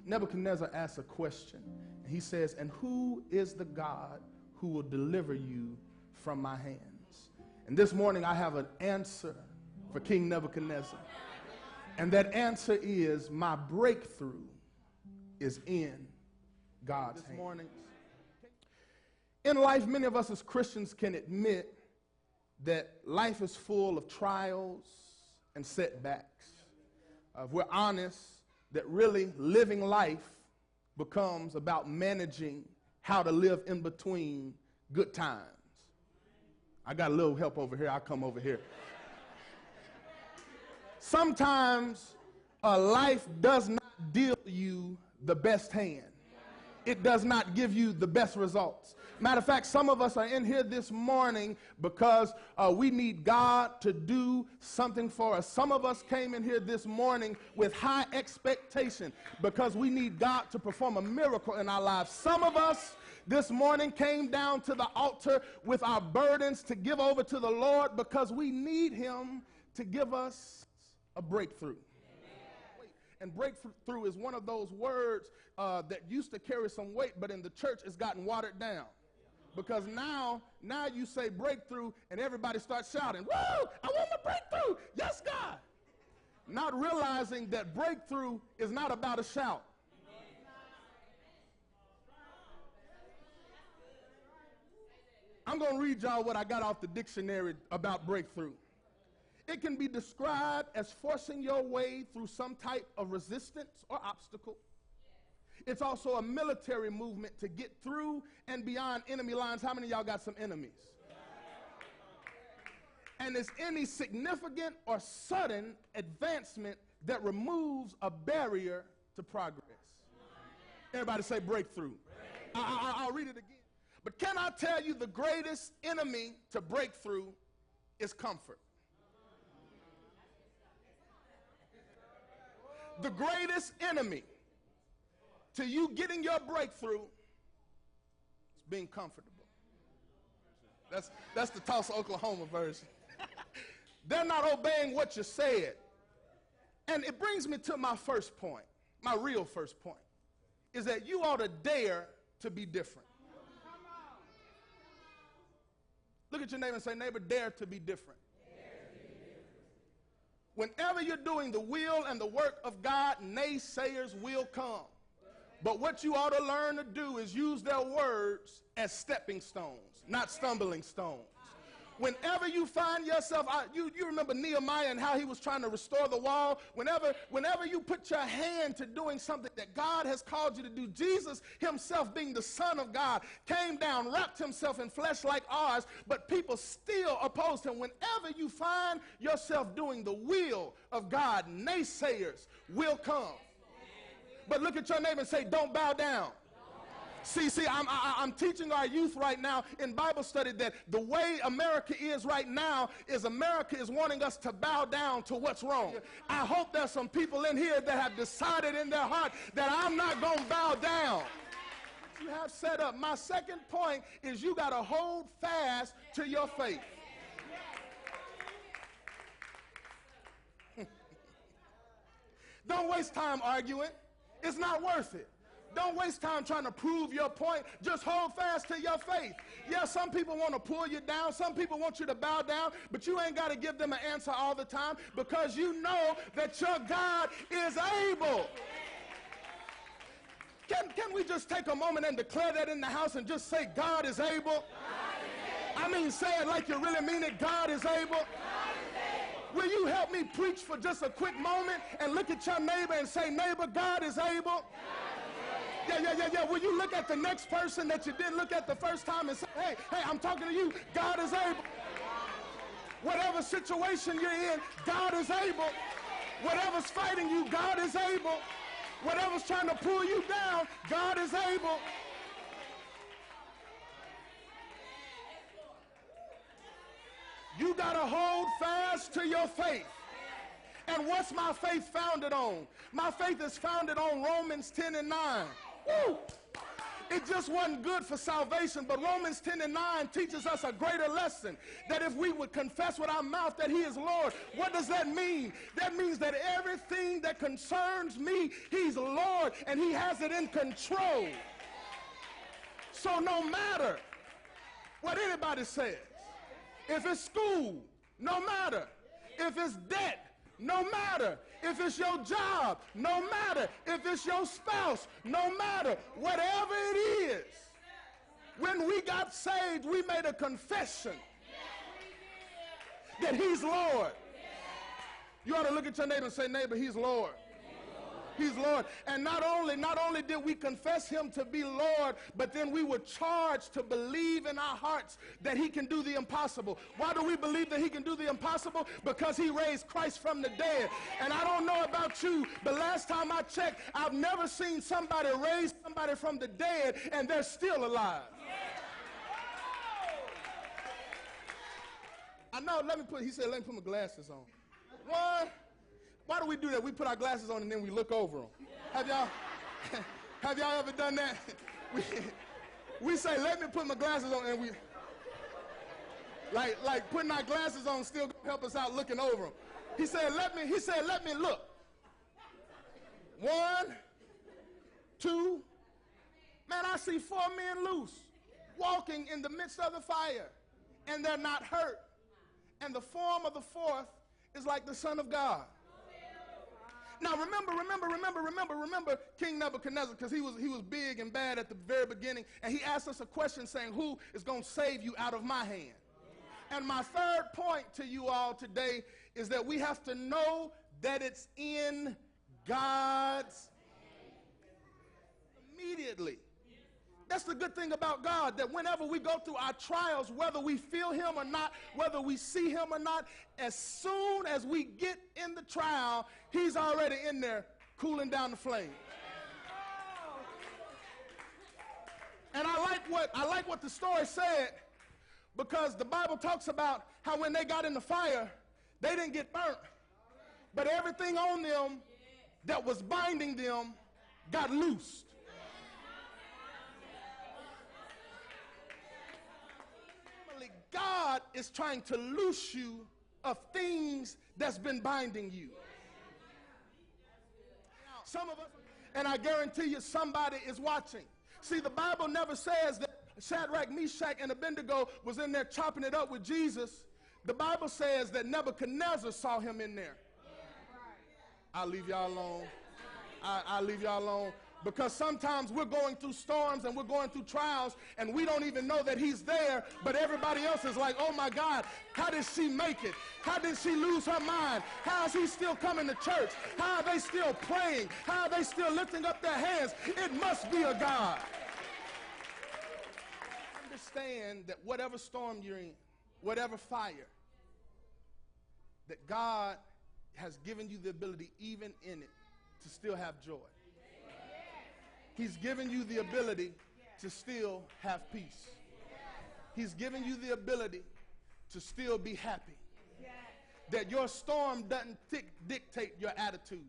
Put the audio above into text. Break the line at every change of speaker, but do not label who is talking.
Nebuchadnezzar asks a question. And he says, and who is the God who will deliver you from my hands? And this morning I have an answer for King Nebuchadnezzar. And that answer is, my breakthrough is in God's hands. This morning, in life, many of us as Christians can admit that life is full of trials and setbacks. If we're honest, that really living life becomes about managing how to live in between good times. I got a little help over here. I'll come over here. Sometimes life does not deal you the best hand. It does not give you the best results. Matter of fact, some of us are in here this morning because we need God to do something for us. Some of us came in here this morning with high expectation because we need God to perform a miracle in our lives. Some of us this morning came down to the altar with our burdens to give over to the Lord because we need Him to give us a breakthrough. And breakthrough is one of those words that used to carry some weight, but in the church it's gotten watered down. Because now you say breakthrough and everybody starts shouting, woo, I want my breakthrough. Yes, God. Not realizing that breakthrough is not about a shout. I'm going to read y'all what I got off the dictionary about breakthrough. It can be described as forcing your way through some type of resistance or obstacle. It's also a military movement to get through and beyond enemy lines. How many of y'all got some enemies? And it's any significant or sudden advancement that removes a barrier to progress. Everybody say breakthrough. I'll read it again. But can I tell you the greatest enemy to breakthrough is comfort. The greatest enemy to you getting your breakthrough is being comfortable. That's the Tulsa, Oklahoma version. They're not obeying what you said. And it brings me to my first point, my real first point, is that you ought to dare to be different. Look at your neighbor and say, neighbor, dare to be different. Whenever you're doing the will and the work of God, naysayers will come. But what you ought to learn to do is use their words as stepping stones, not stumbling stones. Whenever you find yourself, you remember Nehemiah and how he was trying to restore the wall. Whenever you put your hand to doing something that God has called you to do, Jesus himself, being the Son of God, came down, wrapped himself in flesh like ours, but people still opposed him. Whenever you find yourself doing the will of God, naysayers will come. But look at your neighbor and say, don't bow down. See, I'm teaching our youth right now in Bible study that the way America is right now is America is wanting us to bow down to what's wrong. I hope there's some people in here that have decided in their heart that I'm not going to bow down. You have set up. My second point is you got to hold fast to your faith. Don't waste time arguing. It's not worth it. Don't waste time trying to prove your point. Just hold fast to your faith. Yeah, some people want to pull you down. Some people want you to bow down, but you ain't got to give them an answer all the time because you know that your God is able. Can we just take a moment and declare that in the house and just say, God is able? I mean, say it like you really mean it. God is able. Will you help me preach for just a quick moment and look at your neighbor and say, neighbor, God is able? Yeah. Will you look at the next person that you didn't look at the first time and say, hey, I'm talking to you. God is able. Whatever situation you're in, God is able. Whatever's fighting you, God is able. Whatever's trying to pull you down, God is able. You got to hold fast to your faith. And what's my faith founded on? My faith is founded on Romans 10 and 9. Woo! It just wasn't good for salvation, but Romans 10:9 teaches us a greater lesson, that if we would confess with our mouth that he is Lord, what does that mean? That means that everything that concerns me, he's Lord, and he has it in control. So no matter what anybody says, if it's school, no matter. If it's debt, no matter. If it's your job, no matter. If it's your spouse, no matter. Whatever it is, when we got saved, we made a confession that he's Lord. You ought to look at your neighbor and say, neighbor, he's Lord. He's Lord. And not only did we confess him to be Lord, but then we were charged to believe in our hearts that he can do the impossible. Why do we believe that he can do the impossible? Because he raised Christ from the dead. And I don't know about you, but last time I checked, I've never seen somebody raise somebody from the dead and they're still alive. I know, he said, let me put my glasses on. Why do we do that? We put our glasses on and then we look over them. Have y'all ever done that? We say, let me put my glasses on, and we, like putting our glasses on still help us out looking over them. He said, let me look. 1, 2, man, I see 4 men loose, walking in the midst of the fire, and they're not hurt. And the form of the fourth is like the Son of God. Now remember King Nebuchadnezzar, because he was big and bad at the very beginning, and he asked us a question saying, who is going to save you out of my hand? And my third point to you all today is that we have to know that it's in God's immediately. That's the good thing about God, that whenever we go through our trials, whether we feel him or not, whether we see him or not, as soon as we get in the trial, he's already in there cooling down the flame. And I like what the story said, because the Bible talks about how when they got in the fire, they didn't get burnt, but everything on them that was binding them got loosed. God is trying to loose you of things that's been binding you. Some of us, and I guarantee you somebody is watching. See, the Bible never says that Shadrach, Meshach, and Abednego was in there chopping it up with Jesus. The Bible says that Nebuchadnezzar saw him in there. I'll leave y'all alone. I'll leave y'all alone. Because sometimes we're going through storms and we're going through trials and we don't even know that he's there, but everybody else is like, oh my God, how did she make it? How did she lose her mind? How is he still coming to church? How are they still praying? How are they still lifting up their hands? It must be a God. Understand that whatever storm you're in, whatever fire, that God has given you the ability, even in it, to still have joy. He's given you the ability to still have peace. He's given you the ability to still be happy. That your storm doesn't dictate your attitude.